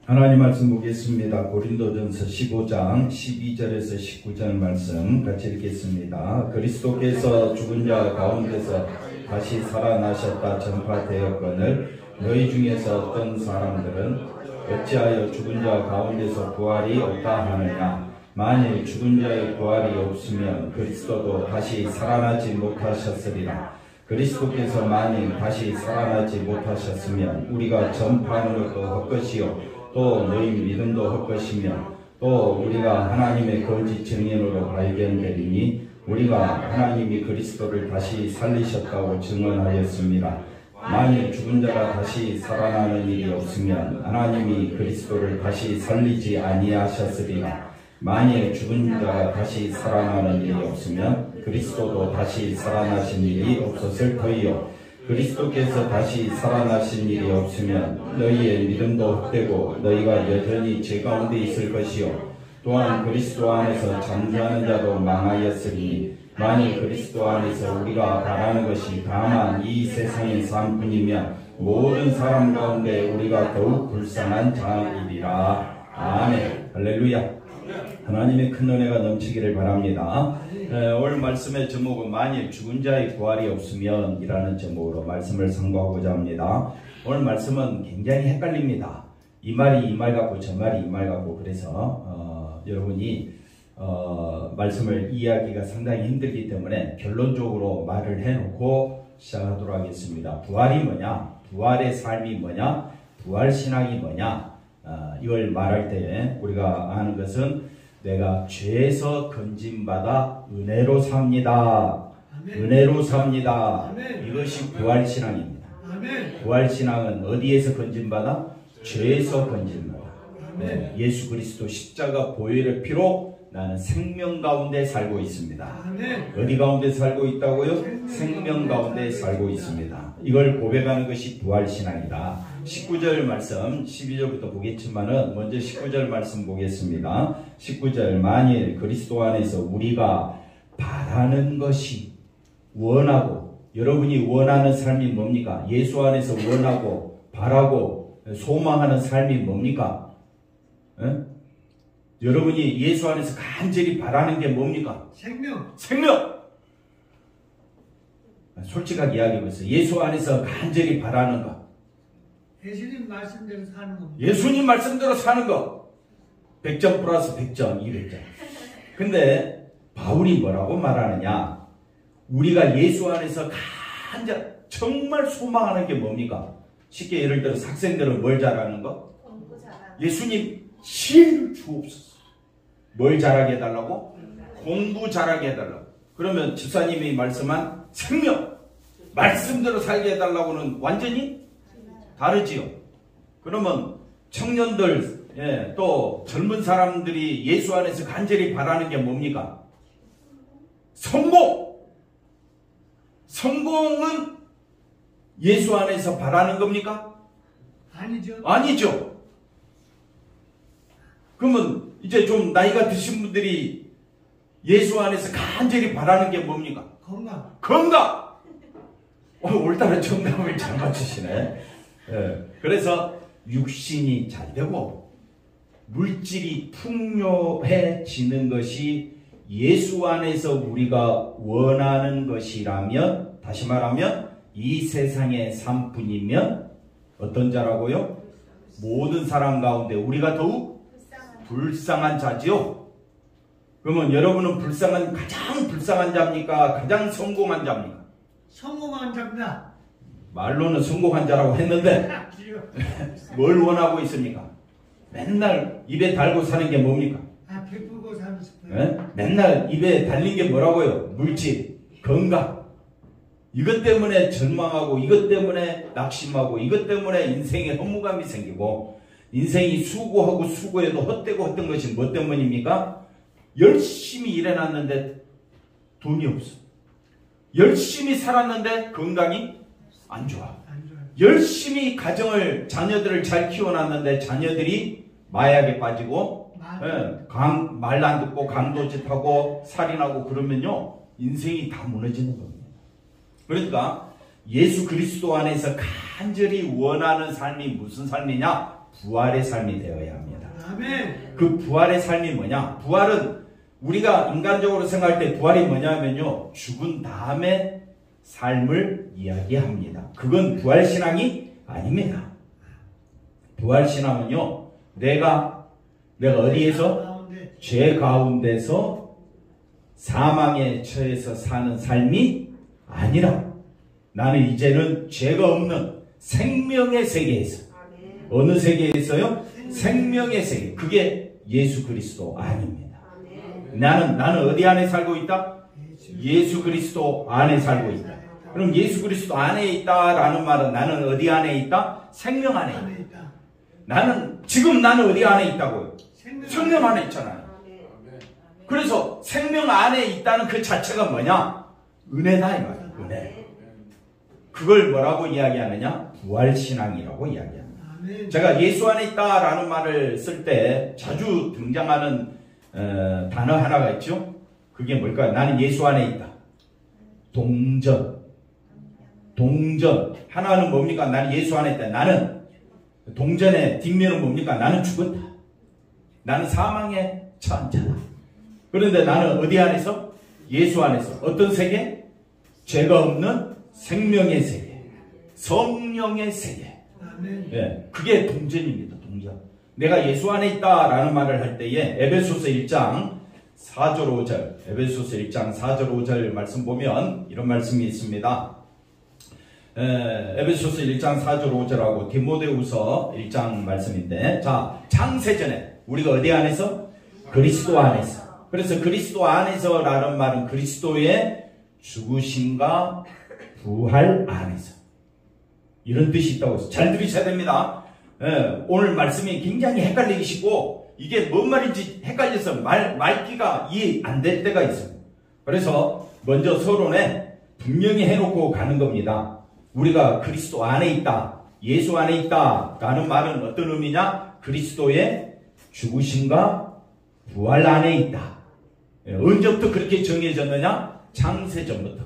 하나님 말씀 보겠습니다. 고린도전서 15장 12절에서 19절 말씀 같이 읽겠습니다. 그리스도께서 죽은 자 가운데서 다시 살아나셨다 전파되었거늘 너희 중에서 어떤 사람들은 어찌하여 죽은 자 가운데서 부활이 없다 하느냐. 만일 죽은 자의 부활이 없으면 그리스도도 다시 살아나지 못하셨으리라. 그리스도께서 만일 다시 살아나지 못하셨으면 우리가 전파하는 것도 헛것이요 또 너희 믿음도 헛것이며 또 우리가 하나님의 거짓 증인으로 발견되리니 우리가 하나님이 그리스도를 다시 살리셨다고 증언하였습니다. 만일 죽은 자가 다시 살아나는 일이 없으면 하나님이 그리스도를 다시 살리지 아니하셨으리라. 만일 죽은 자가 다시 살아나는 일이 없으면 그리스도도 다시 살아나신 일이 없었을 터이요. 그리스도께서 다시 살아나신 일이 없으면 너희의 믿음도 헛되고 너희가 여전히 죄 가운데 있을 것이요. 또한 그리스도 안에서 잠자는 자도 망하였으니 만일 그리스도 안에서 우리가 바라는 것이 다만 이 세상의 삶뿐이면 모든 사람 가운데 우리가 더욱 불쌍한 자이리라. 아멘. 할렐루야. 하나님의 큰 은혜가 넘치기를 바랍니다. 오늘 말씀의 제목은 만일 죽은 자의 부활이 없으면 이라는 제목으로 말씀을 상고하고자 합니다. 오늘 말씀은 굉장히 헷갈립니다. 이 말이 이 말 같고 저 말이 이 말 같고 그래서 여러분이 말씀을 이해하기가 상당히 힘들기 때문에 결론적으로 말을 해놓고 시작하도록 하겠습니다. 부활이 뭐냐? 부활의 삶이 뭐냐? 부활신앙이 뭐냐? 이걸 말할 때 우리가 아는 것은 내가 죄에서 건짐받아 은혜로 삽니다. 아멘. 은혜로 삽니다. 아멘. 이것이 부활신앙입니다. 아멘. 부활신앙은 어디에서 건짐받아? 죄에서 건짐받아. 네. 예수 그리스도 십자가 보혈의 피로 나는 생명 가운데 살고 있습니다. 아멘. 어디 가운데 살고 있다고요? 생명 가운데 살고 있습니다. 이걸 고백하는 것이 부활신앙이다. 19절 말씀 12절부터 보겠지만은 먼저 19절 말씀 보겠습니다. 19절 만일 그리스도 안에서 우리가 바라는 것이 원하고 여러분이 원하는 삶이 뭡니까? 예수 안에서 원하고 바라고 소망하는 삶이 뭡니까? 에? 여러분이 예수 안에서 간절히 바라는 게 뭡니까? 생명. 솔직하게 이야기해보세요. 예수 안에서 간절히 바라는 거. 예수님 말씀대로 사는 겁니다. 예수님 말씀대로 사는 거. 100점 플러스 100점, 200점. 근데 바울이 뭐라고 말하느냐? 우리가 예수 안에서 정말 소망하는 게 뭡니까? 쉽게 예를 들어서 학생들은 뭘 잘하는 거? 공부 잘하는. 예수님 지혜를 주옵소서. 뭘 잘하게 해달라고? 공부 잘하게 해달라고. 그러면 집사님이 말씀한 생명, 말씀대로 살게 해달라고는 완전히 다르지요. 그러면 청년들, 또 젊은 사람들이 예수 안에서 간절히 바라는 게 뭡니까? 성공! 성공은 예수 안에서 바라는 겁니까? 아니죠. 그러면 이제 좀 나이가 드신 분들이 예수 안에서 간절히 바라는 게 뭡니까? 건강! 오늘따라 정답을 잘 맞추시네. 그래서 육신이 잘 되고 물질이 풍요해지는 것이 예수 안에서 우리가 원하는 것이라면, 다시 말하면 이 세상의 삶뿐이면 어떤 자라고요? 모든 사람 가운데 우리가 더욱 불쌍한 자지요. 그러면 여러분은 가장 불쌍한 자입니까? 가장 성공한 자입니까? 성공한 자입니다. 말로는 성공한 자라고 했는데 뭘 원하고 있습니까? 맨날 입에 달고 사는 게 뭡니까? 베풀고 사는 싶어요. 맨날 입에 달린 게 뭐라고요? 물질, 건강. 이것 때문에 절망하고 이것 때문에 낙심하고 이것 때문에 인생에 허무감이 생기고 인생이 수고하고 수고해도 헛되고 헛된 것이 뭐 때문입니까? 열심히 일해놨는데 돈이 없어. 열심히 살았는데 건강이 안 좋아. 열심히 자녀들을 잘 키워놨는데 자녀들이 마약에 빠지고 말 안 듣고 강도짓하고 살인하고 그러면요 인생이 다 무너지는 겁니다. 그러니까 예수 그리스도 안에서 간절히 원하는 삶이 무슨 삶이냐? 부활의 삶이 되어야 합니다. 아멘. 그 부활의 삶이 뭐냐? 부활은 우리가 인간적으로 생각할 때 부활이 뭐냐면요, 죽은 다음에 삶을 이야기합니다. 그건 부활신앙이 아닙니다. 부활신앙은요, 내가 어디에서? 가운데 죄 가운데서 사망에 처해서 사는 삶이 아니라 나는 이제는 죄가 없는 생명의 세계에서, 어느 세계에서요? 생명의 세계. 그게 예수 그리스도 안입니다. 나는 어디 안에 살고 있다? 예수 그리스도 안에 살고 있다. 그럼 예수 그리스도 안에 있다라는 말은 나는 어디 안에 있다? 생명 안에 있다. 안에 있다. 나는 어디 안에 있다고요? 생명 생명 안에 있잖아요. 그래서 생명 안에 있다는 그 자체가 뭐냐? 은혜다 이 말이에요. 은혜. 그걸 뭐라고 이야기하느냐? 부활신앙이라고 이야기합니다. 아멘. 제가 예수 안에 있다라는 말을 쓸 때 자주 등장하는 단어 하나가 있죠. 그게 뭘까요? 나는 예수 안에 있다. 동전. 하나는 뭡니까? 나는 예수 안에 있다. 나는 동전의 뒷면은 뭡니까? 나는 죽었다. 나는 사망에 처한 자다. 그런데 나는 어디 안에서? 예수 안에서. 어떤 세계? 죄가 없는 생명의 세계. 성령의 세계. 아멘. 예, 그게 동전입니다. 동전. 내가 예수 안에 있다라는 말을 할 때에 에베소서 1장 4절 5절, 에베소서 1장 4절 5절 말씀 보면 이런 말씀이 있습니다. 에베소서 1장 4절 5절하고 디모데후서 1장 말씀인데, 자, 창세전에 우리가 어디 안에서? 그리스도 안에서. 그래서 그리스도 안에서라는 말은 그리스도의 죽으심과 부활 안에서, 이런 뜻이 있다고 해서 잘 들으셔야 됩니다. 오늘 말씀이 굉장히 헷갈리기 쉽고 이게 뭔 말인지 헷갈려서 말귀가 이해 안 될 때가 있습니다. 그래서 먼저 서론에 분명히 해놓고 가는 겁니다. 우리가 그리스도 안에 있다, 예수 안에 있다 라는 말은 어떤 의미냐? 그리스도의 죽으심과 부활 안에 있다. 언제부터 그렇게 정해졌느냐? 창세전부터.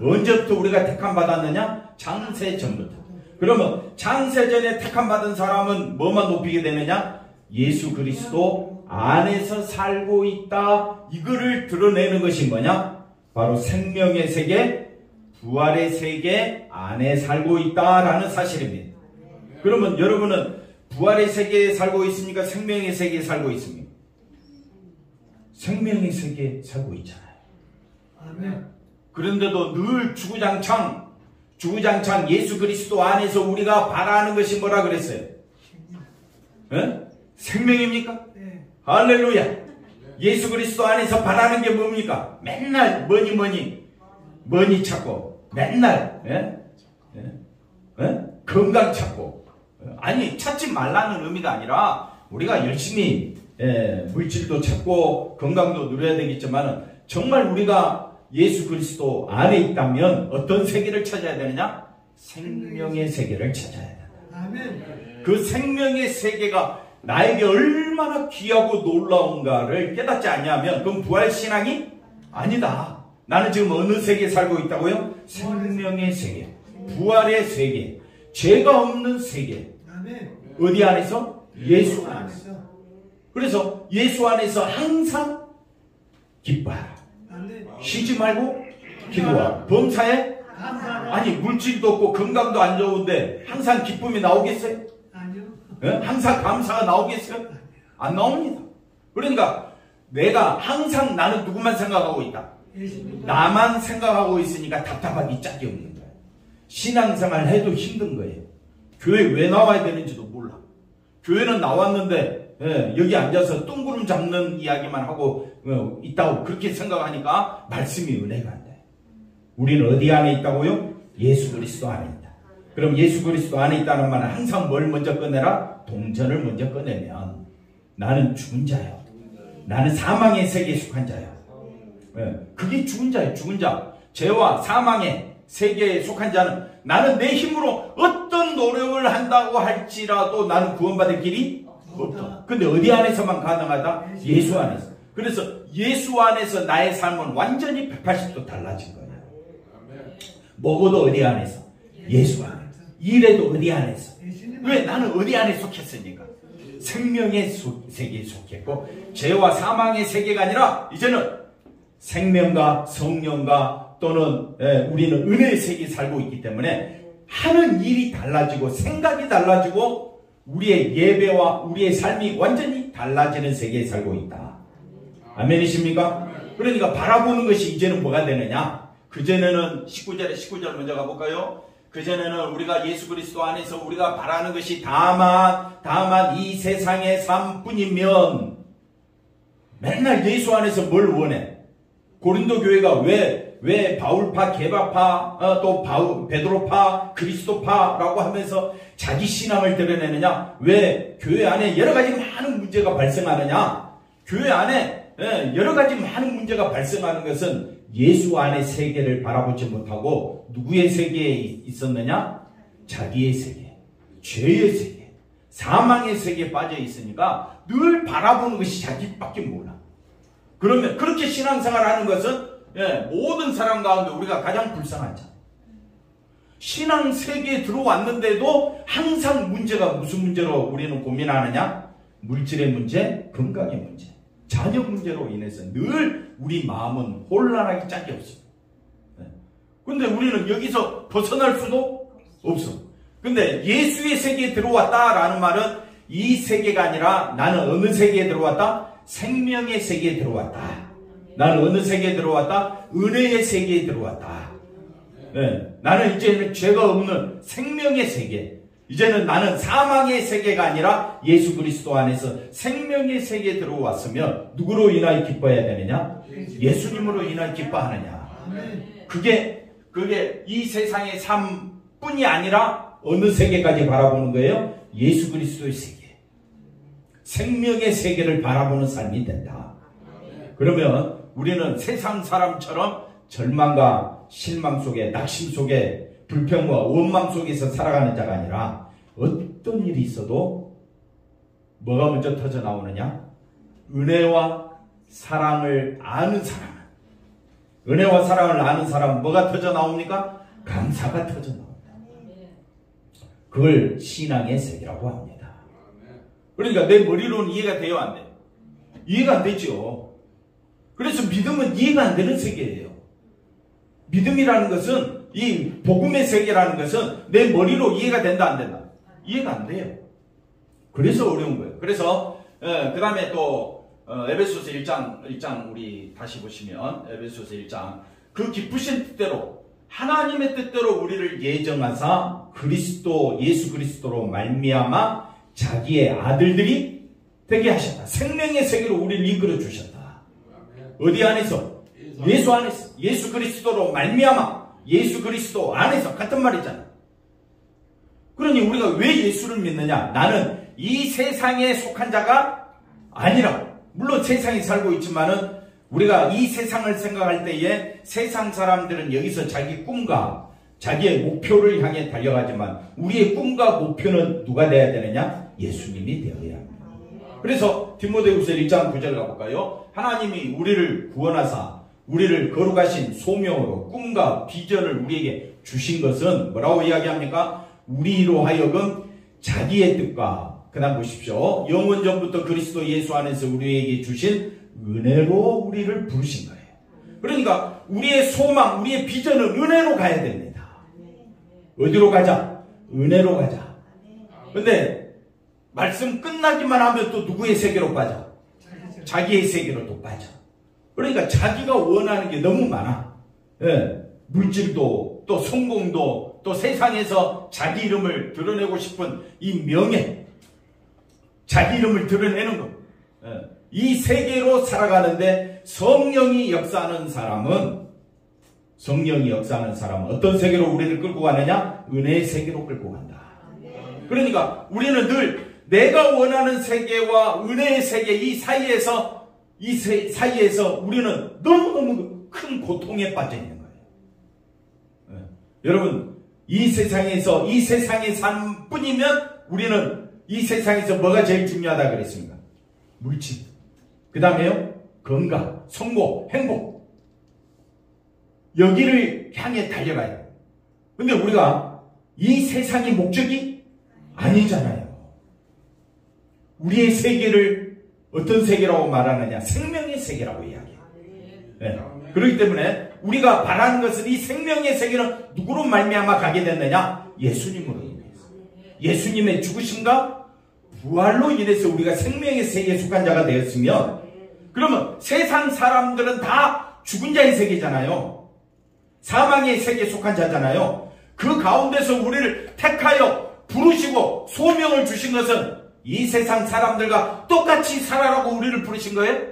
언제부터 우리가 택함 받았느냐? 창세전부터. 그러면 창세전에 택함 받은 사람은 뭐만 높이게 되느냐? 예수 그리스도 안에서 살고 있다. 이거를 드러내는 것이 뭐냐? 바로 생명의 세계, 부활의 세계 안에 살고 있다라는 사실입니다. 그러면 여러분은 부활의 세계에 살고 있습니까? 생명의 세계에 살고 있습니까? 생명의 세계에 살고 있잖아요. 아멘. 그런데도 늘 주구장창 예수 그리스도 안에서 우리가 바라는 것이 뭐라 그랬어요? 생명입니까? 네. 할렐루야. 예수 그리스도 안에서 바라는 게 뭡니까? 맨날 뭐니 찾고 맨날 건강 찾고. 아니, 찾지 말라는 의미가 아니라 우리가 열심히 물질도 찾고 건강도 누려야 되겠지만, 정말 우리가 예수 그리스도 안에 있다면 어떤 세계를 찾아야 되느냐? 생명의 세계를 찾아야 된다. 아멘. 그 생명의 세계가 나에게 얼마나 귀하고 놀라운가를 깨닫지 않냐면 그건 부활신앙이 아니다. 나는 지금 어느 세계에 살고 있다고요? 생명의 세계, 부활의 세계, 죄가 없는 세계. 아멘. 어디 안에서? 예수 안에서. 그래서 예수 안에서 항상 기뻐하라. 아멘. 쉬지 말고 기도하라. 범사에 감사하라. 아니, 물질도 없고 건강도 안 좋은데 항상 기쁨이 나오겠어요? 아니요. 항상 감사가 나오겠어요? 안 나옵니다. 그러니까 내가 항상 나는 누구만 생각하고 있다. 예수님. 나만 생각하고 있으니까 답답하기 짝이 없는 거예요. 신앙생활 해도 힘든 거예요. 교회 왜 나와야 되는지도 몰라. 교회는 나왔는데 여기 앉아서 뚱구름 잡는 이야기만 하고 있다고 그렇게 생각하니까 말씀이 은혜가 안 돼. 우리는 어디 안에 있다고요? 예수 그리스도 안에 있다. 그럼 예수 그리스도 안에 있다는 말은 항상 뭘 먼저 꺼내라? 동전을 먼저 꺼내면 나는 죽은 자요. 나는 사망의 세계에 속한 자요. 그게 죽은 자예요. 죽은 자. 죄와 사망의 세계에 속한 자는 나는 내 힘으로 어떤 노력을 한다고 할지라도 나는 구원받을 길이 없다. 근데 어디 안에서만 가능하다? 예수 안에서. 그래서 예수 안에서 나의 삶은 완전히 180도 달라진 거예요. 먹어도 어디 안에서? 예수 안에서. 일해도 어디 안에서? 왜? 나는 어디 안에 속했으니까. 생명의 세계에 속했고, 죄와 사망의 세계가 아니라 이제는 생명과 성령과 또는 우리는 은혜의 세계에 살고 있기 때문에 하는 일이 달라지고 생각이 달라지고 우리의 예배와 우리의 삶이 완전히 달라지는 세계에 살고 있다. 아멘이십니까? 그러니까 바라보는 것이 이제는 뭐가 되느냐? 그전에는 19절 먼저 가볼까요? 그전에는 우리가 예수 그리스도 안에서 우리가 바라는 것이 다만 이 세상의 삶뿐이면, 맨날 예수 안에서 뭘 원해? 고린도 교회가 왜 바울파, 게바파, 또 베드로파, 그리스도파라고 하면서 자기 신앙을 드러내느냐? 왜 교회 안에 여러 가지 많은 문제가 발생하느냐? 교회 안에 여러 가지 많은 문제가 발생하는 것은 예수 안의 세계를 바라보지 못하고 누구의 세계에 있었느냐? 자기의 세계, 죄의 세계, 사망의 세계에 빠져 있으니까 늘 바라보는 것이 자기밖에 몰라. 그러면 그렇게 신앙생활 하는 것은 모든 사람 가운데 우리가 가장 불쌍하죠. 신앙 세계에 들어왔는데도 항상 문제가 무슨 문제로 우리는 고민하느냐? 물질의 문제, 건강의 문제, 자녀 문제로 인해서 늘 우리 마음은 혼란하기 짝이 없어. 근데 우리는 여기서 벗어날 수도 없어. 근데 예수의 세계에 들어왔다라는 말은 이 세계가 아니라 나는 어느 세계에 들어왔다? 생명의 세계에 들어왔다. 나는 어느 세계에 들어왔다? 은혜의 세계에 들어왔다. 나는 이제는 죄가 없는 생명의 세계. 이제는 나는 사망의 세계가 아니라 예수 그리스도 안에서 생명의 세계에 들어왔으면 누구로 인하여 기뻐해야 되느냐? 예수님으로 인하여 기뻐하느냐? 그게 이 세상의 삶뿐이 아니라 어느 세계까지 바라보는 거예요? 예수 그리스도의 세계, 생명의 세계를 바라보는 삶이 된다. 그러면 우리는 세상 사람처럼 절망과 실망 속에, 낙심 속에, 불평과 원망 속에서 살아가는 자가 아니라 어떤 일이 있어도 뭐가 먼저 터져 나오느냐? 은혜와 사랑을 아는 사람. 은혜와 사랑을 아는 사람 뭐가 터져 나옵니까? 감사가 터져 나옵니다. 그걸 신앙의 세계라고 합니다. 그러니까 내 머리로는 이해가 돼요, 안 돼요? 이해가 안 되죠. 그래서 믿음은 이해가 안 되는 세계예요. 믿음이라는 것은, 이 복음의 세계라는 것은 내 머리로 이해가 된다 안 된다? 이해가 안 돼요. 그래서 어려운 거예요. 그래서 그 다음에 또 에베소서 1장 우리 다시 보시면 에베소서 1장 그 기쁘신 뜻대로 하나님의 뜻대로 우리를 예정하사 그리스도 예수 그리스도로 말미암아 자기의 아들들이 되게 하셨다. 생명의 세계로 우리를 이끌어 주셨다. 어디 안에서? 예수 안에서. 예수 그리스도로 말미암아 예수 그리스도 안에서. 같은 말이잖아. 그러니 우리가 왜 예수를 믿느냐? 나는 이 세상에 속한 자가 아니라, 물론 세상에 살고 있지만은 우리가 이 세상을 생각할 때에 세상 사람들은 여기서 자기 꿈과 자기의 목표를 향해 달려가지만 우리의 꿈과 목표는 누가 되어야 되느냐? 예수님이 되어야 합니다. 그래서 디모데후서 1장 9절 가볼까요? 하나님이 우리를 구원하사 우리를 거룩하신 소명으로 꿈과 비전을 우리에게 주신 것은 뭐라고 이야기합니까? 우리로 하여금 자기의 뜻과, 그 다음 보십시오. 영원전부터 그리스도 예수 안에서 우리에게 주신 은혜로 우리를 부르신 거예요. 그러니까 우리의 소망, 우리의 비전은 은혜로 가야 됩니다. 어디로 가자? 은혜로 가자. 근데 말씀 끝나기만 하면 또 누구의 세계로 빠져? 자기의 세계로 또 빠져. 그러니까 자기가 원하는 게 너무 많아. 물질도, 또 성공도, 또 세상에서 자기 이름을 드러내고 싶은 이 명예, 자기 이름을 드러내는 것. 이 세계로 살아가는데 성령이 역사하는 사람은 어떤 세계로 우리를 끌고 가느냐? 은혜의 세계로 끌고 간다. 그러니까 우리는 늘 내가 원하는 세계와 은혜의 세계 이 사이에서 우리는 너무너무 큰 고통에 빠져 있는 거예요. 여러분, 이 세상의 삶뿐이면 우리는 이 세상에서 뭐가 제일 중요하다 그랬습니까? 물질. 그 다음에요? 건강, 성공, 행복. 여기를 향해 달려가야 돼요. 근데 우리가 이 세상이 목적이 아니잖아요. 우리의 세계를 어떤 세계라고 말하느냐? 생명의 세계라고 이야기해요. 네. 그렇기 때문에 우리가 바라는 것은 이 생명의 세계는 누구로 말미암아 가게 됐느냐? 예수님으로 인해서. 예수님의 죽으심과 부활로 인해서 우리가 생명의 세계에 속한 자가 되었으면, 그러면 세상 사람들은 다 죽은 자의 세계잖아요. 사망의 세계에 속한 자잖아요. 그 가운데서 우리를 택하여 부르시고 소명을 주신 것은 이 세상 사람들과 똑같이 살아라고 우리를 부르신 거예요?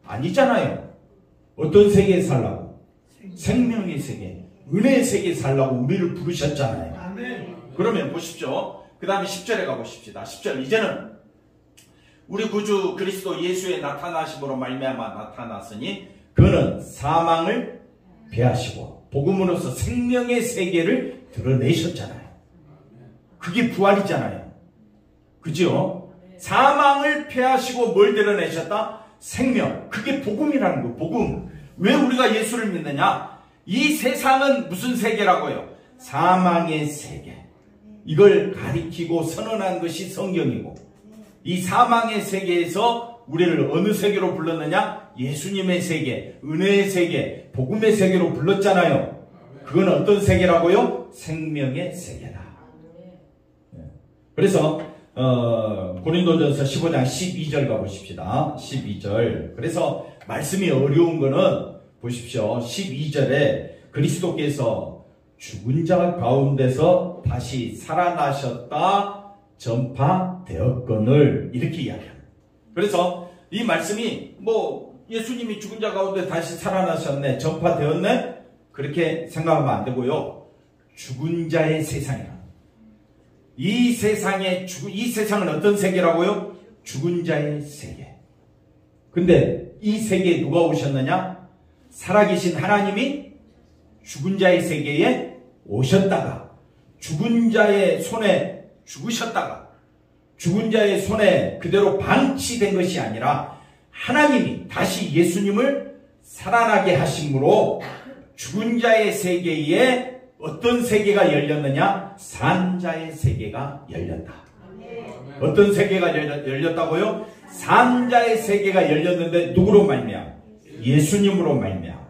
아니잖아요. 어떤 세계에 살라고? 생명의 세계, 은혜의 세계에 살라고 우리를 부르셨잖아요. 아멘. 그러면 보십시오. 그 다음에 10절에 가보십시다. 10절. 이제는 우리 구주 그리스도 예수의 나타나심으로 말미암아 나타났으니 그는 사망을 패하시고 복음으로서 생명의 세계를 드러내셨잖아요. 그게 부활이잖아요. 그죠? 사망을 패하시고 뭘 드러내셨다? 생명. 그게 복음이라는 거. 복음. 왜 우리가 예수를 믿느냐? 이 세상은 무슨 세계라고요? 사망의 세계. 이걸 가리키고 선언한 것이 성경이고, 이 사망의 세계에서 우리를 어느 세계로 불렀느냐? 예수님의 세계, 은혜의 세계, 복음의 세계로 불렀잖아요. 그건 어떤 세계라고요? 생명의 세계다. 그래서 고린도전서 15장 12절 가보십시다. 12절. 그래서 말씀이 어려운 거는 보십시오. 12절에 그리스도께서 죽은 자 가운데서 다시 살아나셨다 전파되었거늘 이렇게 이야기합니다. 그래서 이 말씀이 예수님이 죽은 자 가운데 다시 살아나셨네, 전파되었네, 그렇게 생각하면 안 되고요. 죽은 자의 세상이라. 이 세상은 어떤 세계라고요? 죽은 자의 세계. 근데 이 세계에 누가 오셨느냐? 살아계신 하나님이 죽은 자의 세계에 오셨다가 죽은 자의 손에 죽으셨다가 죽은 자의 손에 그대로 방치된 것이 아니라 하나님이 다시 예수님을 살아나게 하심으로 죽은 자의 세계에 어떤 세계가 열렸느냐? 산자의 세계가 열렸다. 어떤 세계가 열렸다고요? 산자의 세계가 열렸는데 누구로 말미암아? 예수님으로 말미암아.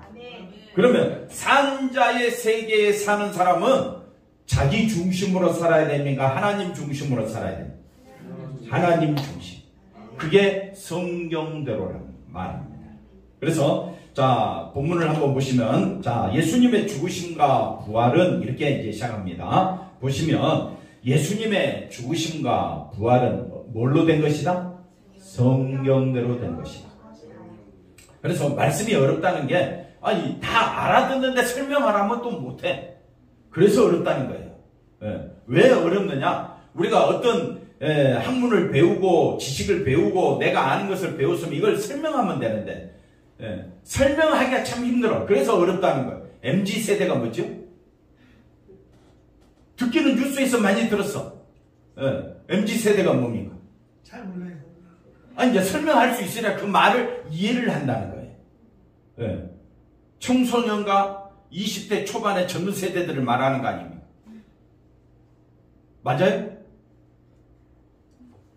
그러면 산자의 세계에 사는 사람은 자기 중심으로 살아야 됩니까? 하나님 중심으로 살아야 됩니까? 하나님 중심. 그게 성경대로라는 말입니다. 그래서 자, 본문을 한번 보시면, 자, 예수님의 죽으심과 부활은 이렇게 이제 시작합니다. 보시면 예수님의 죽으심과 부활은 뭘로 된 것이다? 성경대로 된 것이다. 그래서 말씀이 어렵다는 게, 다 알아듣는데 설명하라면 또 못해. 그래서 어렵다는 거예요. 왜 어렵느냐? 우리가 어떤 학문을 배우고 지식을 배우고 내가 아는 것을 배웠으면 이걸 설명하면 되는데, 설명하기가 참 힘들어. 그래서 어렵다는 거예요. MZ세대가 뭐죠? 듣기는 뉴스에서 많이 들었어. MZ세대가 뭡니까? 잘 몰라요. 이제 설명할 수 있으냐 그 말을 이해를 한다는 거예요. 청소년과 20대 초반의 젊은 세대들을 말하는 거 아닙니까? 맞아요?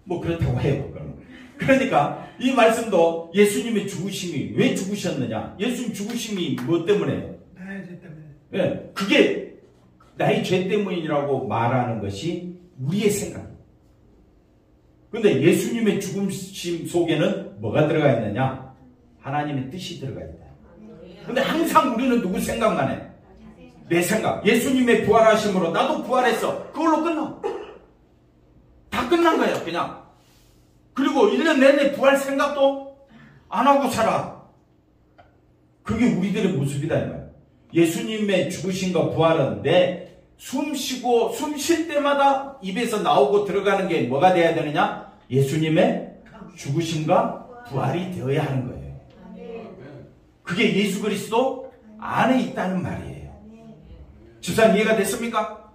그렇다고 해요. 그러니까 이 말씀도 예수님의 죽으심이 왜 죽으셨느냐? 예수님 죽으심이 뭐 때문에요? 나의 죄 때문에. 그게 나의 죄 때문이라고 말하는 것이 우리의 생각. 근데 예수님의 죽으심 속에는 뭐가 들어가 있느냐? 하나님의 뜻이 들어가 있다. 근데 항상 우리는 누구 생각만 해? 내 생각. 예수님의 부활하심으로 나도 부활했어. 그걸로 끝나. 다 끝난 거예요, 그냥. 그리고 1년 내내 부활 생각도 안 하고 살아. 그게 우리들의 모습이다, 이 말이야. 예수님의 죽으심과 부활은 내 숨 쉴 때마다 입에서 나오고 들어가는 게 뭐가 돼야 되느냐? 예수님의 죽으심과 부활이 되어야 하는 거예요. 그게 예수 그리스도 안에 있다는 말이에요. 집사님 이해가 됐습니까?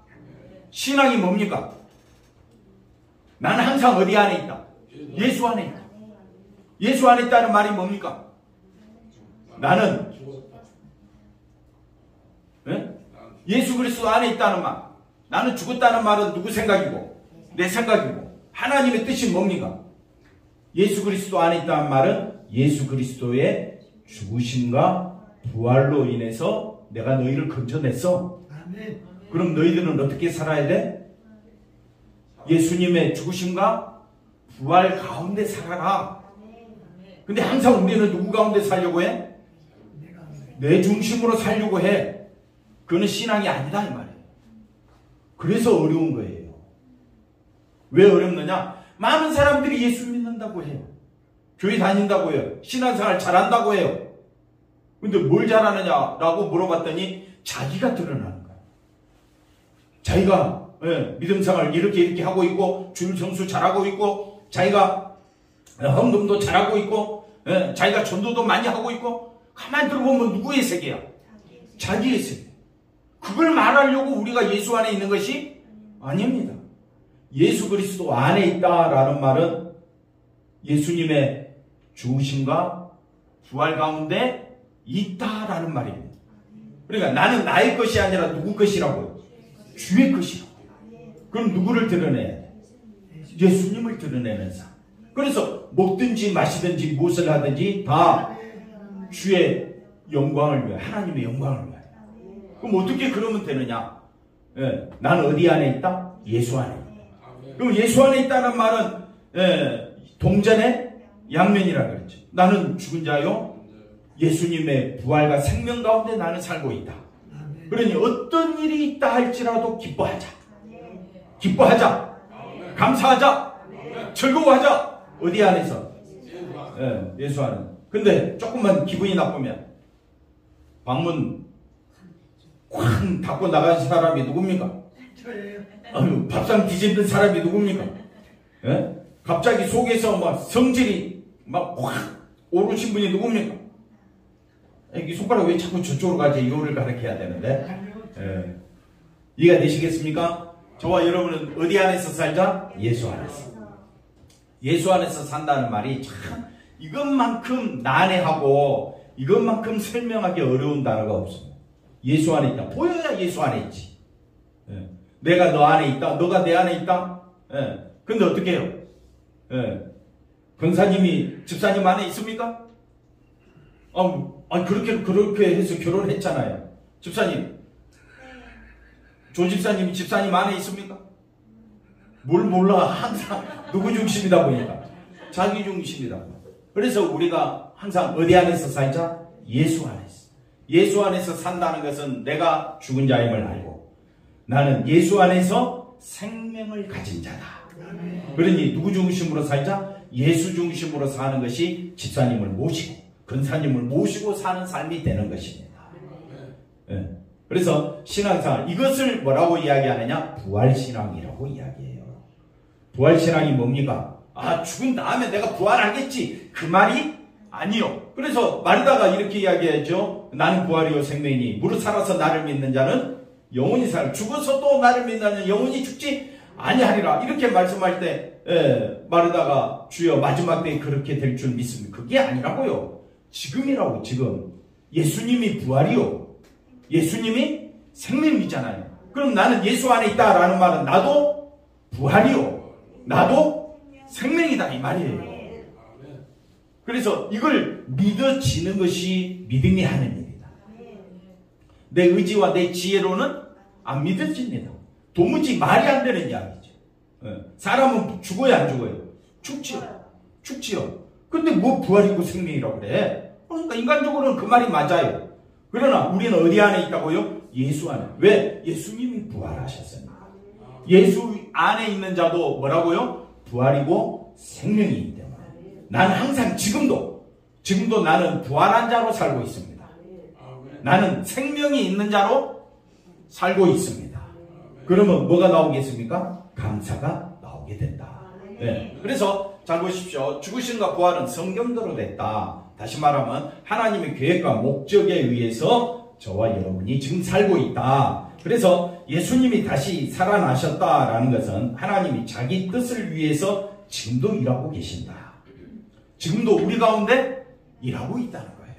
신앙이 뭡니까? 나는 항상 어디 안에 있다? 예수 안에 있다. 예수 안에 있다는 말이 뭡니까? 나는 예수 그리스도 안에 있다는 말. 나는 죽었다는 말은 누구 생각이고? 내 생각이고. 하나님의 뜻이 뭡니까? 예수 그리스도 안에 있다는 말은 예수 그리스도의 죽으심과 부활로 인해서 내가 너희를 건져냈어. 아멘. 그럼 너희들은 어떻게 살아야 돼? 예수님의 죽으심과 부활 가운데 살아라. 근데 항상 우리는 누구 가운데 살려고 해? 내 중심으로 살려고 해. 그거는 신앙이 아니다 이 말이에요. 그래서 어려운 거예요. 왜 어렵느냐? 많은 사람들이 예수 믿는다고 해요. 교회 다닌다고 해요. 신앙생활 잘한다고 해요. 근데 뭘 잘하느냐라고 물어봤더니 자기가 드러나는 거예요. 자기가 믿음생활 이렇게 하고 있고 주일 성수 잘하고 있고 자기가 헌금도 잘하고 있고 자기가 전도도 많이 하고 있고 가만히 들어보면 누구의 세계야? 자기의 세계. 그걸 말하려고 우리가 예수 안에 있는 것이 아닙니다. 예수 그리스도 안에 있다라는 말은 예수님의 죽으심과 부활 가운데 있다라는 말입니다. 그러니까 나는 나의 것이 아니라 누구 것이라고요? 주의 것이라고요. 그럼 누구를 드러내야 돼? 예수님을 드러내는 삶. 그래서 먹든지 마시든지 무엇을 하든지 다 주의 영광을 위해, 하나님의 영광을 위해. 그럼 어떻게 그러면 되느냐? 나는 어디 안에 있다? 예수 안에 있다. 그럼 예수 안에 있다는 말은 동전의 양면이라 그랬죠. 나는 죽은 자요. 예수님의 부활과 생명 가운데 나는 살고 있다. 그러니 어떤 일이 있다 할지라도 기뻐하자. 기뻐하자. 감사하자. 즐거워하자. 어디 안에서? 예수 안에. 근데 조금만 기분이 나쁘면 방문 쾅 닫고 나간 사람이 누굽니까? 저예요. 밥상 뒤집는 사람이 누굽니까? 갑자기 속에서 막 성질이 막 확 오르신 분이 누굽니까? 이 손가락 왜 자꾸 저쪽으로 가지? 이거를 가르쳐야 되는데. 이해가 되시겠습니까? 저와 여러분은 어디 안에서 살자? 예수 안에서. 예수 안에서 산다는 말이 참 이것만큼 난해하고 이것만큼 설명하기 어려운 단어가 없습니다. 예수 안에 있다. 보여야 예수 안에 있지. 내가 너 안에 있다. 너가 내 안에 있다. 근데 어떻게 해요? 권사님이 집사님 안에 있습니까? 그렇게 해서 결혼했잖아요. 집사님. 조 집사님이 집사님 안에 있습니까? 뭘 몰라. 항상 누구 중심이다 보니까. 자기 중심이다. 그래서 우리가 항상 어디 안에서 살자? 예수 안에서. 예수 안에서 산다는 것은 내가 죽은 자임을 알고 나는 예수 안에서 생명을 가진 자다. 그러니 누구 중심으로 살자? 예수 중심으로 사는 것이 집사님을 모시고 권사님을 모시고 사는 삶이 되는 것입니다. 그래서 신앙생활 이것을 뭐라고 이야기하느냐? 부활신앙이라고 이야기해요. 부활신앙이 뭡니까? 죽은 다음에 내가 부활하겠지. 그 말이 아니요. 그래서 마르다가 이렇게 이야기하죠. 나는 부활이요 생명이니 무릇 살아서 나를 믿는 자는 영원히 살. 죽어서 또 나를 믿는 자는 영원히 죽지 아니하리라. 이렇게 말씀할 때 마르다가 주여 마지막 때에 그렇게 될 줄 믿습니다. 그게 아니라고요. 지금이라고. 지금 예수님이 부활이요. 예수님이 생명이잖아요. 그럼 나는 예수 안에 있다라는 말은 나도 부활이요. 나도 생명이다 이 말이에요. 그래서 이걸 믿어지는 것이 믿음이 하는 일이다. 내 의지와 내 지혜로는 안 믿어집니다. 도무지 말이 안 되는 이야기죠. 사람은 죽어야 안 죽어요? 죽지요. 죽지요. 근데 뭐 부활이고 생명이라고 그래? 그러니까 인간적으로는 그 말이 맞아요. 그러나 우리는 어디 안에 있다고요? 예수 안에. 왜? 예수님이 부활하셨으니까. 예수 안에 있는 자도 뭐라고요? 부활이고 생명이기 때문에. 나는 항상 지금도 나는 부활한 자로 살고 있습니다. 나는 생명이 있는 자로 살고 있습니다. 그러면 뭐가 나오겠습니까? 감사가 나오게 된다. 그래서 잘 보십시오. 죽으심과 부활은 성경대로 됐다. 다시 말하면 하나님의 계획과 목적에 의해서 저와 여러분이 지금 살고 있다. 그래서 예수님이 다시 살아나셨다라는 것은 하나님이 자기 뜻을 위해서 지금도 일하고 계신다. 지금도 우리 가운데 일하고 있다는 거예요.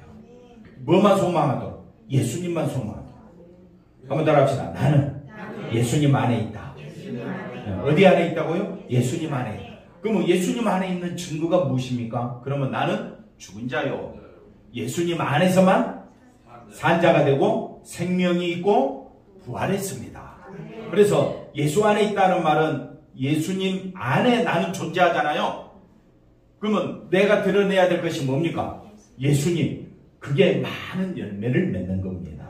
뭐만 소망하도록? 예수님만 소망하도록. 한번 따라합시다. 나는 예수님 안에 있다. 어디 안에 있다고요? 예수님 안에 있다. 그러면 예수님 안에 있는 증거가 무엇입니까? 그러면 나는 죽은 자요. 예수님 안에서만 산 자가 되고 생명이 있고 부활했습니다. 그래서 예수 안에 있다는 말은 예수님 안에 나는 존재하잖아요. 그러면 내가 드러내야 될 것이 뭡니까? 예수님. 그게 많은 열매를 맺는 겁니다.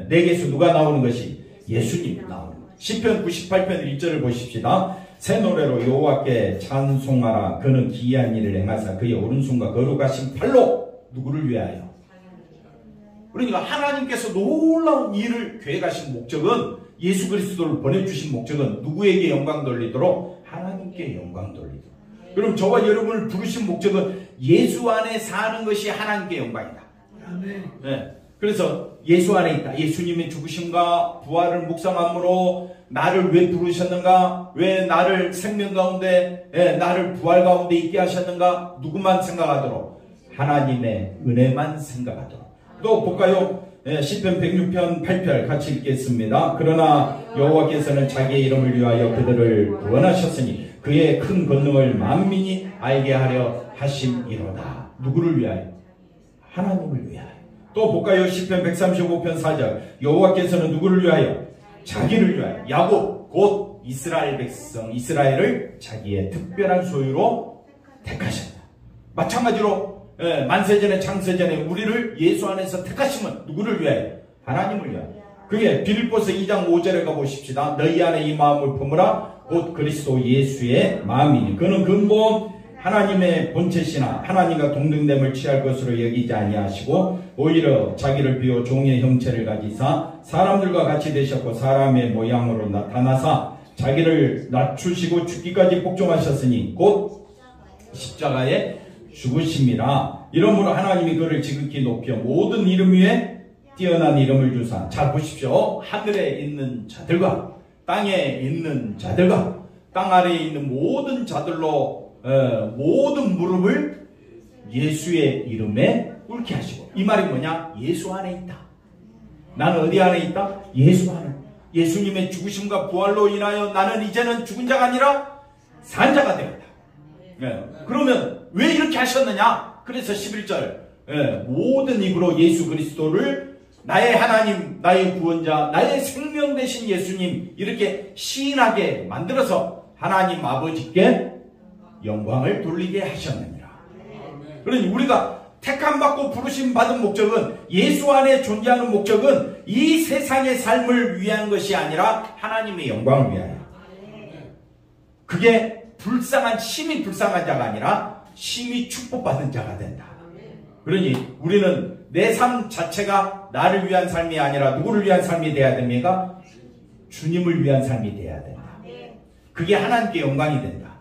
내게서 누가 나오는 것이? 예수님 나오는 거예요. 시편 98편 1절을 보십시다. 새 노래로 여호와께 찬송하라. 그는 기이한 일을 행하사 그의 오른손과 거룩하신 팔로 누구를 위하여? 그러니까 하나님께서 놀라운 일을 계획하신 목적은, 예수 그리스도를 보내주신 목적은 누구에게 영광 돌리도록? 하나님께 영광 돌리도록. 그럼 저와 여러분을 부르신 목적은 예수 안에 사는 것이 하나님께 영광이다. 네. 그래서 예수 안에 있다. 예수님의 죽으심과 부활을 묵상함으로 나를 왜 부르셨는가? 왜 나를 생명 가운데, 나를 부활 가운데 있게 하셨는가? 누구만 생각하도록? 하나님의 은혜만 생각하도록. 또 볼까요? 시편 106편 8절 같이 읽겠습니다. 그러나 여호와께서는 자기의 이름을 위하여 그들을 구원하셨으니 그의 큰 권능을 만민이 알게 하려 하심이로다. 누구를 위하여? 하나님을 위하여. 또 볼까요? 시편 135편 4절 여호와께서는 누구를 위하여? 자기를 위하여. 야곱 곧 이스라엘 백성 이스라엘을 자기의 특별한 소유로 택하셨다. 마찬가지로 만세전에 창세전에 우리를 예수 안에서 택하심은 누구를 위하여? 하나님을 위하여. 그게 빌립보서 2장 5절에 가보십시다. 너희 안에 이 마음을 품으라. 곧 그리스도 예수의 마음이니 그는 근본 하나님의 본체시나 하나님과 동등됨을 취할 것으로 여기지 아니하시고 오히려 자기를 비워 종의 형체를 가지사 사람들과 같이 되셨고 사람의 모양으로 나타나사 자기를 낮추시고 죽기까지 복종하셨으니 곧 십자가에 죽으심이라. 이러므로 하나님이 그를 지극히 높여 모든 이름 위에 뛰어난 이름을 주사. 잘 보십시오. 하늘에 있는 자들과 땅에 있는 자들과 땅 아래에 있는 모든 자들로 모든 무릎을 예수의 이름에 꿇게 하시고. 이 말이 뭐냐? 예수 안에 있다. 나는 어디 안에 있다? 예수 안에. 예수님의 죽으심과 부활로 인하여 나는 이제는 죽은 자가 아니라 산 자가 되었다. 그러면 왜 이렇게 하셨느냐? 그래서 11절 모든 입으로 예수 그리스도를 나의 하나님, 나의 구원자, 나의 생명 되신 예수님 이렇게 시인하게 만들어서 하나님 아버지께 영광을 돌리게 하셨느니라. 그러니 우리가 택함받고 부르심 받은 목적은, 예수 안에 존재하는 목적은 이 세상의 삶을 위한 것이 아니라 하나님의 영광을 위하여. 그게 심히 불쌍한 자가 아니라 심히 축복받은 자가 된다. 그러니 우리는 내 삶 자체가 나를 위한 삶이 아니라 누구를 위한 삶이 되어야 됩니까? 주님을 위한 삶이 되어야 된다. 그게 하나님께 영광이 된다.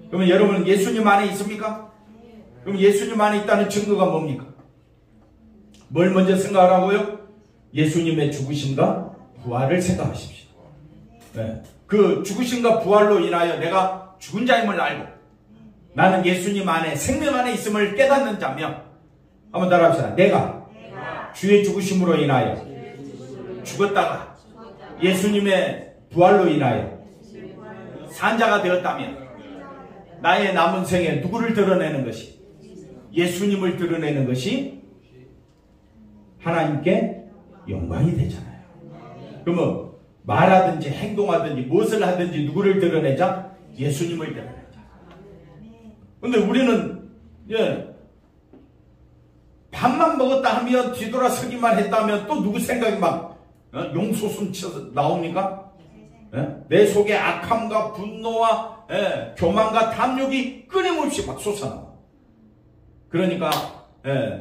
그러면 여러분 예수님 안에 있습니까? 그럼 예수님 안에 있다는 증거가 뭡니까? 뭘 먼저 생각하라고요? 예수님의 죽으심과 부활을 생각하십시오. 그 죽으심과 부활로 인하여 내가 죽은 자임을 알고 나는 예수님 안에 생명 안에 있음을 깨닫는 자며, 한번 따라합시다. 내가 주의 죽으심으로 인하여 죽었다가 예수님의 부활로 인하여 산 자가 되었다면 나의 남은 생에 누구를 드러내는 것이? 예수님을 드러내는 것이 하나님께 영광이 되잖아요. 그러면 말하든지 행동하든지 무엇을 하든지 누구를 드러내자? 예수님을 드러내자. 근데 우리는 밥만 먹었다 하면 뒤돌아서기만 했다면 또 누구 생각이 막 용솟음 쳐서 나옵니까? 내 속에 악함과 분노와 교만과 탐욕이 끊임없이 막 솟아나와. 그러니까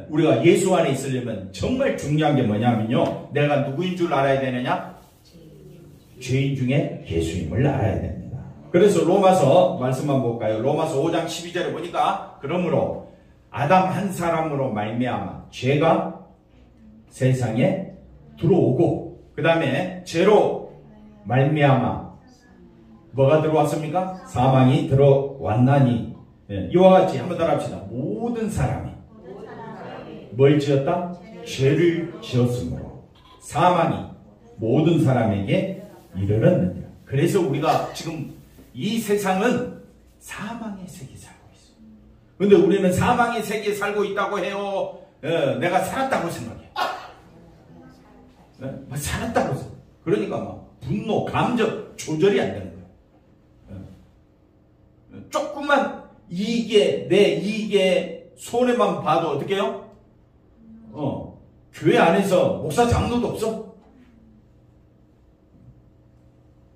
우리가 예수 안에 있으려면 정말 중요한 게 뭐냐면요, 내가 누구인 줄 알아야 되느냐? 죄인 중에 예수님을 알아야 됩니다. 그래서 로마서 말씀만 볼까요? 로마서 5장 12절에 보니까 그러므로 아담 한 사람으로 말미암아 죄가 세상에 들어오고, 그 다음에 죄로 말미암아 뭐가 들어왔습니까? 사망이 들어왔나니. 이와 같이 한번 따라합시다. 모든 사람이 뭘 지었다? 죄를 지었으므로 사망이 모든 사람에게 이르렀느니라. 그래서 우리가 지금 이 세상은 사망의 세계에 살고 있어. 근데 우리는 사망의 세계에 살고 있다고 해요. 내가 살았다고 생각해. 살았다고 생각해. 그러니까 막 분노, 감정 조절이 안 되는 거야. 조금만 이익에, 내 이익에 손해만 봐도 어떻게 해요? 교회 안에서 목사 장로도 없어.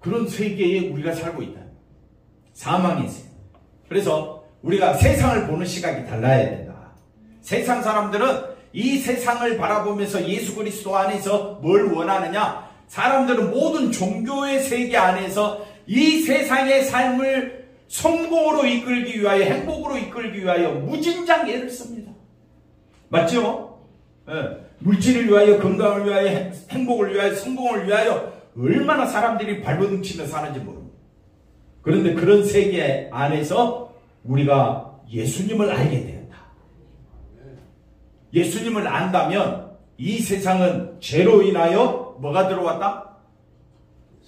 그런 세계에 우리가 살고 있다. 사망의 세계. 그래서 우리가 세상을 보는 시각이 달라야 된다. 세상 사람들은 이 세상을 바라보면서 예수 그리스도 안에서 뭘 원하느냐? 사람들은 모든 종교의 세계 안에서 이 세상의 삶을 성공으로 이끌기 위하여, 행복으로 이끌기 위하여 무진장 애를 씁니다. 맞죠? 물질을 위하여, 건강을 위하여, 행복을 위하여, 성공을 위하여 얼마나 사람들이 발버둥치며 사는지 모릅니다. 그런데 그런 세계 안에서 우리가 예수님을 알게 되었다. 예수님을 안다면 이 세상은 죄로 인하여 뭐가 들어왔다?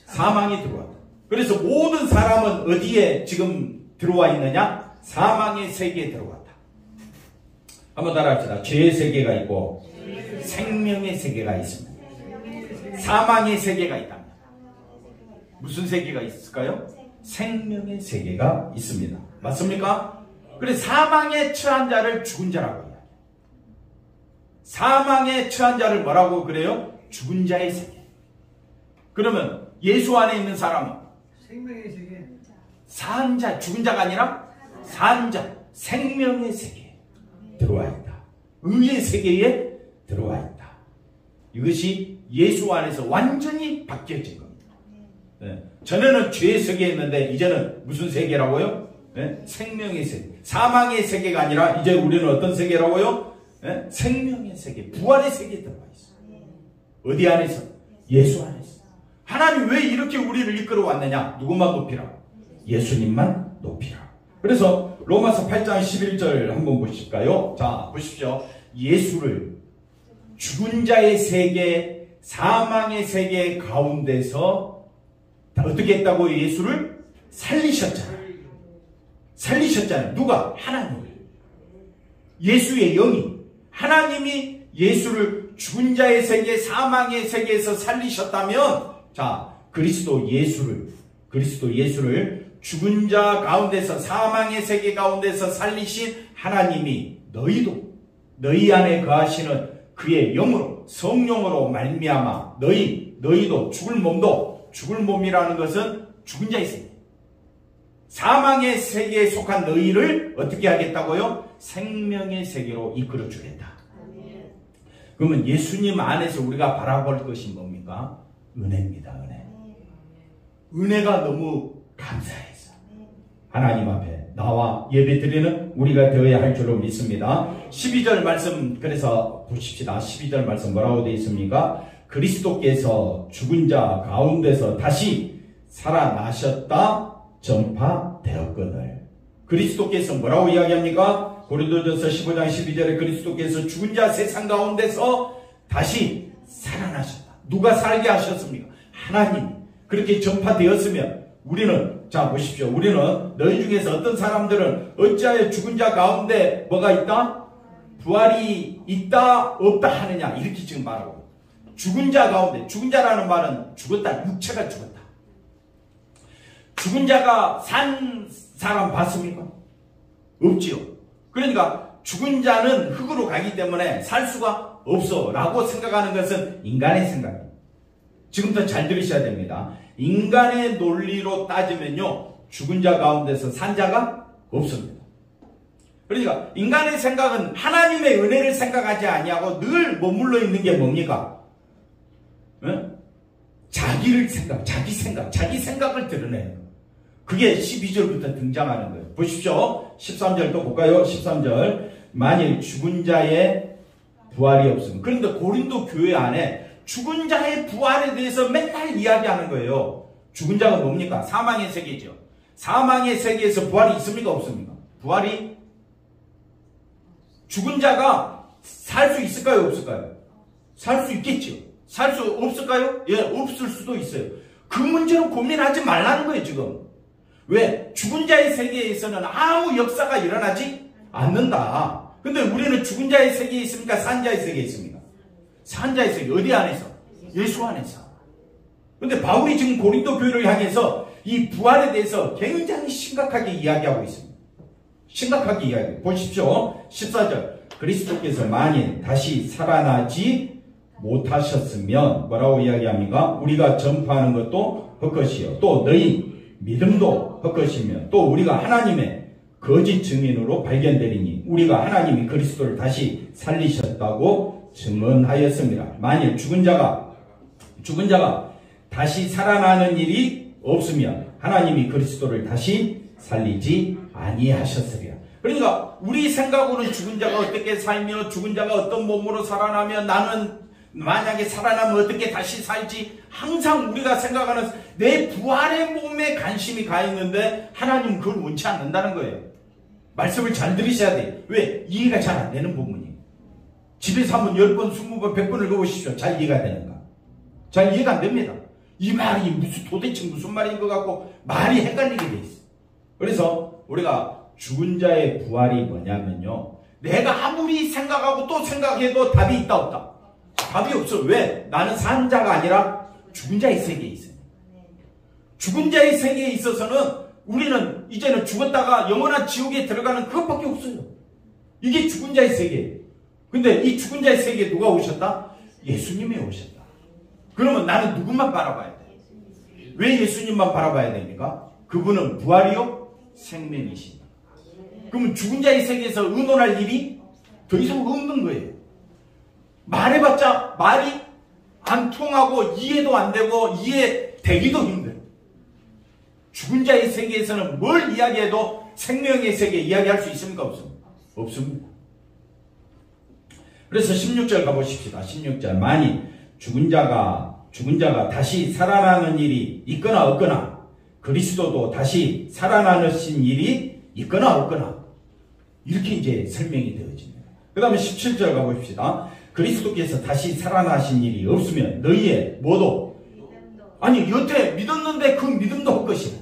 사망이 들어왔다. 그래서 모든 사람은 어디에 지금 들어와 있느냐? 사망의 세계에 들어왔다. 한번 따라합시다. 죄의 세계가 있고 생명의 세계가 있습니다. 사망의 세계가 있다. 무슨 세계가 있을까요? 생명의 세계가 있습니다. 맞습니까? 그래서 사망에 처한 자를 죽은 자라고 해요. 사망에 처한 자를 뭐라고 그래요? 죽은 자의 세계. 그러면 예수 안에 있는 사람은 생명의 세계. 산 자, 죽은 자가 아니라 산 자, 생명의 세계에 들어와 있다. 의의 세계에 들어와 있다. 이것이 예수 안에서 완전히 바뀌어진 겁니다. 전에는 죄의 세계에 있는데 이제는 무슨 세계라고요? 생명의 세계. 사망의 세계가 아니라 이제 우리는 어떤 세계라고요? 생명의 세계, 부활의 세계에 들어와 있어. 어디 안에서? 예수 안에서. 하나님 왜 이렇게 우리를 이끌어 왔느냐? 누구만 높이라? 예수님만 높이라. 그래서 로마서 8장 11절 한번 보실까요? 자, 보십시오. 예수를 죽은 자의 세계, 사망의 세계 가운데서 어떻게 했다고요? 예수를 살리셨잖아요. 살리셨잖아요. 누가? 하나님. 예수의 영이, 하나님이 예수를 죽은 자의 세계, 사망의 세계에서 살리셨다면, 자, 그리스도 예수를 죽은 자 가운데서, 사망의 세계 가운데서 살리신 하나님이 너희 안에 거하시는 그의 영으로, 성령으로 말미암아 너희도 죽을 몸이라는 것은 죽은 자의 세계, 사망의 세계에 속한 너희를 어떻게 하겠다고요? 생명의 세계로 이끌어 주겠다. 그러면 예수님 안에서 우리가 바라볼 것이 뭡니까? 은혜입니다. 은혜가 너무 감사해서 하나님 앞에 나와 예배드리는 우리가 되어야 할 줄로 믿습니다. 12절 말씀, 그래서 보십시다. 12절 말씀 뭐라고 되어 있습니까? 그리스도께서 죽은 자 가운데서 다시 살아나셨다 전파되었거늘. 그리스도께서 뭐라고 이야기합니까? 고린도전서 15장 12절에 그리스도께서 죽은 자 세상 가운데서 다시 살아나셨다. 누가 살게 하셨습니까? 하나님. 그렇게 전파되었으면 우리는, 자 보십시오. 우리는 너희 중에서 어떤 사람들은 어찌하여 죽은 자 가운데 뭐가 있다? 부활이 있다 없다 하느냐, 이렇게 지금 말하고, 죽은 자 가운데, 죽은 자라는 말은 죽었다, 육체가 죽었다. 죽은 자가 산 사람 봤습니까? 없지요. 그러니까 죽은 자는 흙으로 가기 때문에 살 수가 없어 라고 생각하는 것은 인간의 생각입니다. 지금부터 잘 들으셔야 됩니다. 인간의 논리로 따지면요, 죽은 자 가운데서 산 자가 없습니다. 그러니까 인간의 생각은 하나님의 은혜를 생각하지 아니하고 늘 머물러 있는 게 뭡니까? 자기 생각을 드러내는 거예요. 그게 12절부터 등장하는 거예요. 보십시오. 13절 또 볼까요? 13절. 만일 죽은 자의 부활이 없으면. 그런데 고린도 교회 안에 죽은 자의 부활에 대해서 맨날 이야기하는 거예요. 죽은 자가 뭡니까? 사망의 세계죠. 사망의 세계에서 부활이 있습니까? 없습니까? 부활이, 죽은 자가 살 수 있을까요? 없을까요? 살 수 있겠죠. 살 수 없을까요? 예, 없을 수도 있어요. 그 문제로 고민하지 말라는 거예요, 지금. 왜? 죽은 자의 세계에서는 아무 역사가 일어나지 않는다. 근데 우리는 죽은 자의 세계에 있습니까? 산 자의 세계에 있습니까? 산 자의 세계. 어디 안에서? 예수 안에서. 근데 바울이 지금 고린도 교회를 향해서 이 부활에 대해서 굉장히 심각하게 이야기하고 있습니다. 심각하게 이야기해요. 보십시오. 14절. 그리스도께서 만일 다시 살아나지 못하셨으면 뭐라고 이야기합니까? 우리가 전파하는 것도 헛것이요. 또 너희 믿음도 헛것이며 또 우리가 하나님의 거짓 증인으로 발견되리니 우리가 하나님이 그리스도를 다시 살리셨다고 증언하였습니다. 만일 죽은 자가 다시 살아나는 일이 없으면 하나님이 그리스도를 다시 살리지 아니하셨으리라. 그러니까 우리 생각으로는 죽은 자가 어떻게 살며 죽은 자가 어떤 몸으로 살아나며 나는 만약에 살아나면 어떻게 다시 살지, 항상 우리가 생각하는 내 부활의 몸에 관심이 가 있는데 하나님은 그걸 원치 않는다는 거예요. 말씀을 잘 들으셔야 돼요. 왜? 이해가 잘 안 되는 부분이에요. 집에서 한번 10번, 20번, 100번 읽어보십시오. 잘 이해가 되는가? 잘 이해가 안 됩니다. 이 말이 도대체 무슨 말인 것 같고 말이 헷갈리게 돼 있어. 그래서 우리가 죽은 자의 부활이 뭐냐면요, 내가 아무리 생각하고 또 생각해도 답이 있다 없다? 답이 없어. 왜? 나는 산 자가 아니라 죽은 자의 세계에 있어요. 죽은 자의 세계에 있어서는 우리는 이제는 죽었다가 영원한 지옥에 들어가는 그것밖에 없어요. 이게 죽은 자의 세계예요. 근데 이 죽은 자의 세계에 누가 오셨다? 예수님이 오셨다. 그러면 나는 누구만 바라봐야 돼? 왜 예수님만 바라봐야 됩니까? 그분은 부활이요? 생명이십니다. 그러면 죽은 자의 세계에서 의논할 일이 더 이상 없는 거예요. 말해봤자 말이 안 통하고 이해도 안 되고 이해되기도 힘들어요. 죽은 자의 세계에서는 뭘 이야기해도 생명의 세계 이야기할 수 있습니까? 없습니까? 없습니다. 그래서 16절 가보십시다. 16절. 만일 죽은 자가 다시 살아나는 일이 있거나 없거나 그리스도도 다시 살아나신 일이 있거나 없거나 이렇게 이제 설명이 되어집니다. 그 다음에 17절 가봅시다. 그리스도께서 다시 살아나신 일이 없으면 너희의 뭐도 아니 여태 믿었는데 그 믿음도 헛것이다.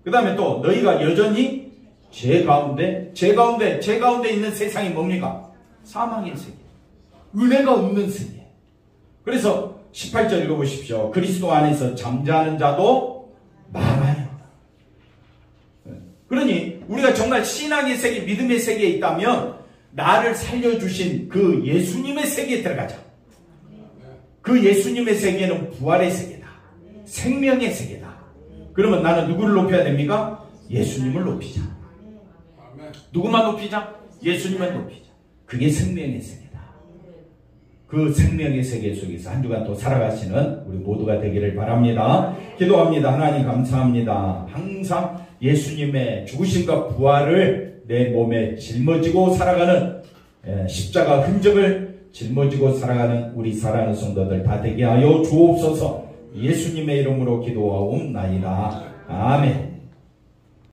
그 다음에 또 너희가 여전히 죄 가운데 있는 세상이 뭡니까? 사망의 세계, 은혜가 없는 세계. 그래서 18절 읽어보십시오. 그리스도 안에서 잠자는 자도 많아요. 그러니 우리가 정말 신앙의 세계, 믿음의 세계에 있다면 나를 살려주신 그 예수님의 세계에 들어가자. 그 예수님의 세계는 부활의 세계다. 생명의 세계다. 그러면 나는 누구를 높여야 됩니까? 예수님을 높이자. 누구만 높이자? 예수님만 높이자. 그게 생명의 세계다. 그 생명의 세계 속에서 한 주간 또 살아가시는 우리 모두가 되기를 바랍니다. 기도합니다. 하나님 감사합니다. 항상 예수님의 죽으심과 부활을 내 몸에 짊어지고 살아가는 십자가 흔적을 짊어지고 살아가는 우리 사랑하는 성도들 다 되게 하여 주옵소서. 예수님의 이름으로 기도하옵나이다. 아멘.